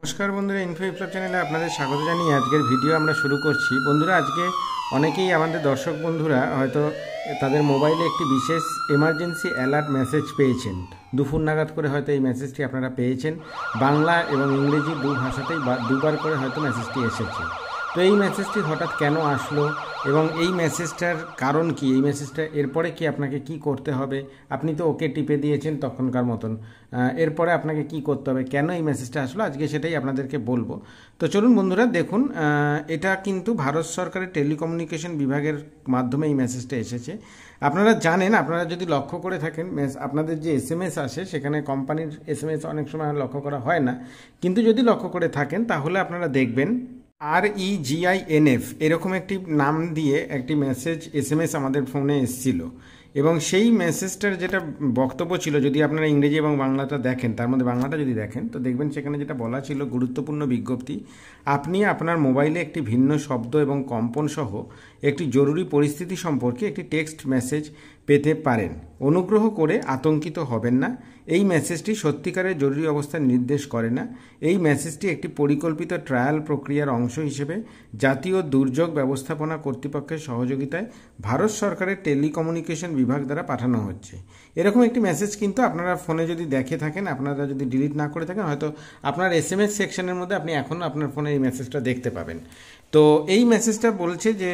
नमस्कार बंधुरा इनफो बिप्लब चैनेले आपनादेर स्वागत जानिए आजकेर भिडियो आमरा शुरू करछि। बंधुरा आजके अनेकेई आमादेर दर्शक बंधुरा हयतो तादेर मोबाइले एकटी विशेष एमार्जेंसि अलर्ट मेसेज पेयेछेन। दुपुर नागाद करे हयतो एई मेसेजटी आपनारा पेयेछेन। बांगला एबं इंग्रेजी दु भाषातेई दुबार करे हयतो मेसेजटी एसेছে। तो এই মেসেজটি হঠাৎ কেন আসলো এবং এই মেসেজটার কারণ কি, এই মেসেজটা এরপরে কি আপনাকে কি করতে হবে, আপনি তো ওকে টিপে দিয়েছেন তখনকার মতন, এরপরে আপনাকে কি করতে হবে, কেন এই মেসেজটা আসলো আজকে সেটাই আপনাদেরকে বলবো। তো চলুন বন্ধুরা দেখুন, এটা কিন্তু ভারত সরকারের টেলিকমিউনিকেশন বিভাগের মাধ্যমে এই মেসেজটা এসেছে। আপনারা জানেন, আপনারা যদি লক্ষ্য করে থাকেন আপনাদের যে এসএমএস আসে সেখানে কোম্পানির এসএমএস অনেক সময় লক্ষ্য করা হয় না, কিন্তু যদি লক্ষ্য করে থাকেন তাহলে আপনারা দেখবেন REGINF এরকম একটি নাম দিয়ে একটি মেসেজ এসএমএস আমাদের ফোনে এসেছিল এবং সেই মেসেজটার যেটা বক্তব্য ছিল, যদি আপনারা ইংরেজি এবং বাংলাটা দেখেন, তার মধ্যে বাংলাটা যদি দেখেন তো দেখবেন সেখানে যেটা বলা ছিল, গুরুত্বপূর্ণ বিজ্ঞপ্তি, আপনি আপনার মোবাইলে একটি ভিন্ন শব্দ এবং কম্পন সহ একটি জরুরি পরিস্থিতি সম্পর্কে একটি টেক্সট মেসেজ পেতে পারেন। অনুগ্রহ করে আতঙ্কিত হবেন না, এই মেসেজটি সত্যিকারের জরুরি অবস্থা নির্দেশ করে না। এই মেসেজটি একটি পরিকল্পিত ট্রায়াল প্রক্রিয়ার অংশ হিসেবে জাতীয় দুর্যোগ ব্যবস্থাপনা কর্তৃপক্ষের সহযোগিতায় ভারত সরকারের টেলিকমিউনিকেশন বিভাগ দ্বারা পাঠানো হচ্ছে। এরকম একটি মেসেজ কিন্তু আপনারা ফোনে যদি দেখে থাকেন, আপনারা যদি ডিলিট না করে থাকেন, হয়তো আপনার এসএমএস সেকশনের মধ্যে আপনি এখনও আপনার ফোনে এই মেসেজটা দেখতে পাবেন। তো এই মেসেজটা বলছে যে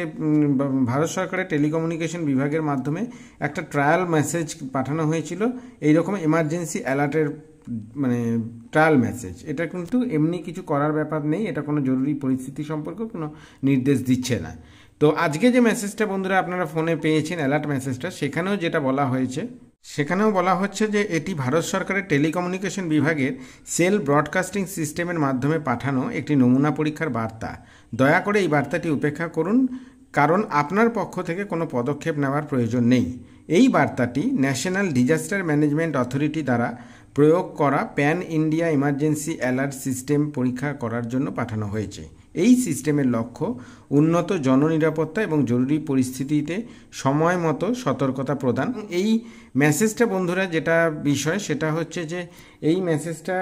ভারত সরকারের টেলিকমিউনিকেশন বিভাগের মাধ্যমে একটা ট্রায়াল মেসেজ পাঠানো হয়েছিল, এইরকম এমার্জেন্সি অ্যালার্টের মানে ট্রায়াল মেসেজ। এটা কিন্তু এমনি কিছু করার ব্যাপার নেই, এটা কোনো জরুরি পরিস্থিতি সম্পর্কে কোনো নির্দেশ দিচ্ছে না। তো আজকে যে মেসেজটা বন্ধুরা আপনারা ফোনে পেয়েছেন অ্যালার্ট মেসেজটা, সেখানেও যেটা বলা হয়েছে, সেখানেও বলা হচ্ছে যে এটি ভারত সরকারের টেলিকমিউনিকেশন বিভাগের সেল ব্রডকাস্টিং সিস্টেমের মাধ্যমে পাঠানো একটি নমুনা পরীক্ষার বার্তা। দয়া করে এই বার্তাটি উপেক্ষা করুন, কারণ আপনার পক্ষ থেকে কোনো পদক্ষেপ নেওয়ার প্রয়োজন নেই। এই বার্তাটি ন্যাশনাল ডিজাস্টার ম্যানেজমেন্ট অথরিটি দ্বারা প্রয়োগ করা pan India emergency alert system পরীক্ষা করার জন্য পাঠানো হয়েছে। এই সিস্টেমের লক্ষ্য উন্নত জননিরাপত্তা এবং জরুরি পরিস্থিতিতে সময় মতো সতর্কতা প্রদান। এই মেসেজটা বন্ধুরা যেটা বিষয় সেটা হচ্ছে যে এই মেসেজটা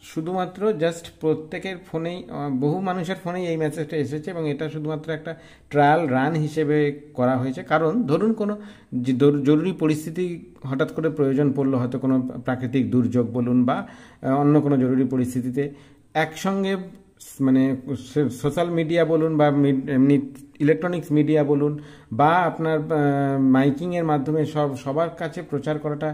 শুধুমাত্র জাস্ট প্রত্যেকের ফোনেই, বহু মানুষের ফোনেই এই মেসেজটা এসেছে এবং এটা শুধুমাত্র একটা ট্রায়াল রান হিসেবে করা হয়েছে। কারণ ধরুন কোনো জরুরি পরিস্থিতি হঠাৎ করে প্রয়োজন পড়লো, হয়তো কোনো প্রাকৃতিক দুর্যোগ বলুন বা অন্য কোনো জরুরি পরিস্থিতিতে একসঙ্গে মানে সোশ্যাল মিডিয়া বলুন বা এমনি ইলেকট্রনিক্স মিডিয়া বলুন বা আপনার মাইকিংয়ের মাধ্যমে সবার কাছে প্রচার করাটা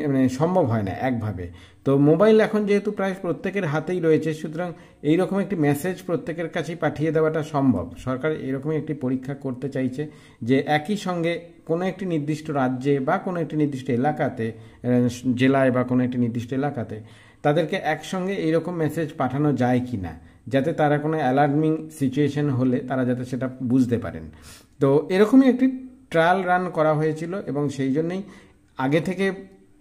মানে সম্ভব হয় না একভাবে। তো মোবাইল এখন যেহেতু প্রায় প্রত্যেকের হাতেই রয়েছে, সুতরাং এইরকম একটি মেসেজ প্রত্যেকের কাছেই পাঠিয়ে দেওয়াটা সম্ভব। সরকার এরকমই একটি পরীক্ষা করতে চাইছে যে একই সঙ্গে কোনো একটি নির্দিষ্ট রাজ্যে বা কোনো একটি নির্দিষ্ট এলাকাতে, জেলায় বা কোনো একটি নির্দিষ্ট এলাকাতে তাদেরকে একসঙ্গে এইরকম মেসেজ পাঠানো যায় কি না, যাতে তারা কোনো অ্যালার্মিং সিচুয়েশন হলে তারা যাতে সেটা বুঝতে পারেন। তো এরকমই একটি ট্রায়াল রান করা হয়েছিল এবং সেই জন্যই আগে থেকে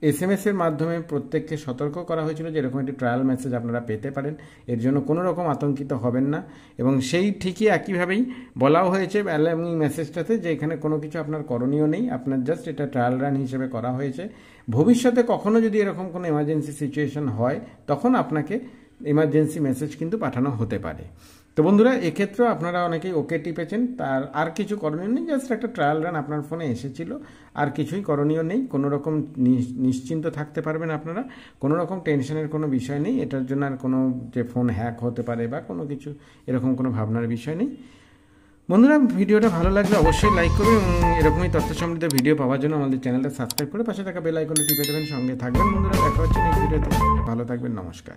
এসএমএসের মাধ্যমে প্রত্যেককে সতর্ক করা হয়েছিল যে এরকম একটি ট্রায়াল মেসেজ আপনারা পেতে পারেন, এর জন্য কোনো রকম আতঙ্কিত হবেন না। এবং সেই ঠিকই একইভাবেই বলাও হয়েছে অ্যালার্মিং মেসেজটাতে যে এখানে কোনো কিছু আপনার করণীয় নেই, আপনার জাস্ট এটা ট্রায়াল রান হিসেবে করা হয়েছে। ভবিষ্যতে কখনো যদি এরকম কোনো এমার্জেন্সি সিচুয়েশন হয় তখন আপনাকে এমার্জেন্সি মেসেজ কিন্তু পাঠানো হতে পারে। তো বন্ধুরা এক্ষেত্রেও আপনারা অনেকেই ওকে টিপেছেন, তার আর কিছু করণীয় নেই, জাস্ট একটা ট্রায়াল রান আপনার ফোনে এসেছিল, আর কিছুই করণীয় নেই। কোনো রকম নিশ্চিন্ত থাকতে পারবেন আপনারা, কোনো রকম টেনশনের কোনো বিষয় নেই, এটার জন্য আর কোনো যে ফোন হ্যাক হতে পারে বা কোনো কিছু এরকম কোনো ভাবনার বিষয় নেই। বন্ধুরা ভিডিওটা ভালো লাগলে অবশ্যই লাইক করুন এবং এরকমই তথ্য সমৃদ্ধ ভিডিও পাওয়ার জন্য আমাদের চ্যানেলটা সাবস্ক্রাইব করে পাশে থাকা বেল আইকনে টিপে দেবেন, সঙ্গে থাকবেন। বন্ধুরা দেখা হচ্ছে নেক্সট ভিডিওতে, ভালো থাকবেন, নমস্কার।